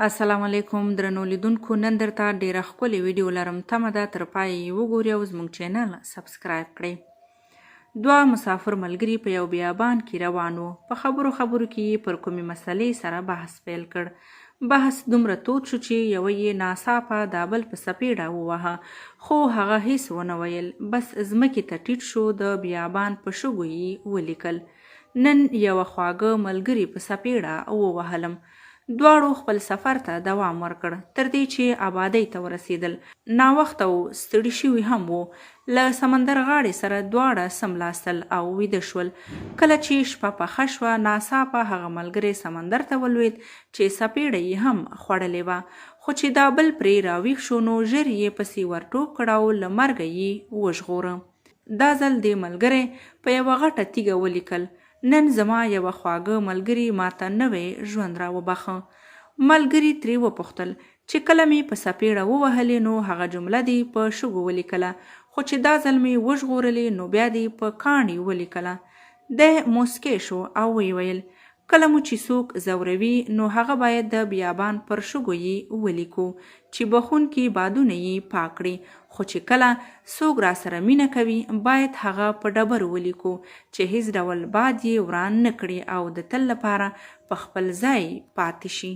السلام علیکم درنو لیدونکو، نن درته ډیره ښکلې ویډیو لرم. تمه ده تر پای یې وګورئ او زموږ چینل سبسکرایب کړئ. دوه مسافر ملګري په یو بیابان کې روان وو. په خبرو کې یې پر کومې مسلې سره بحث پیل کړ. بحث دومره تود شو چې یوه یې ناڅاپه دا بل په سپېړه ووهه، خو هغه هیڅ ونه ویل. بس ځمکې ته ټیټ شو. د بیابان په شګو یې ولیکل: نن یوه خواږه ملګري په سپېړه ووهلم. دواړو خپل سفر ته دوام ورکړ تر دې چې آبادۍ ته ورسېدل. ناوخته و، ستړي شوي هم وو. له سمندر غاړې سره دواړه سملاستل او ویده شول. کله چې شپه پخه شوه، ناڅاپه هغه ملګری سمندر ته ولوېد چې سپېړه یې هم خوړلې وه. خو چې دا بل پرې راویښ شو، نو ژر یې پسې ورټوپ کړ او له مرګه یې وژغوره. دا ځل دې ملګری په یوه غټه تیږه ولیکل: نن زما یوه خواږه ملګري ماته نوی ژوند را وبخه. ملګري ترې وپوښتل چې کله مې په سپېړه ووهلې، نو هغه جمله دې په شګو ولیکله، خو چې دا ځل مې وژغورلې، نو بیا دې په کاڼي ولیکله. دی موسکی شو او ویې ویل: کله مو چې څوک ځوروي، نو هغه باید د بیابان پر شګو یې ولیکو چې بخونکي بادونه یې پاک کړي. خو چې کله څوک را سره مینه کوي، باید هغه په ډبرو ولیکو چې هیڅ ډول باد یې وران نه کړي او د تل لپاره په خپل ځای پاتې شي.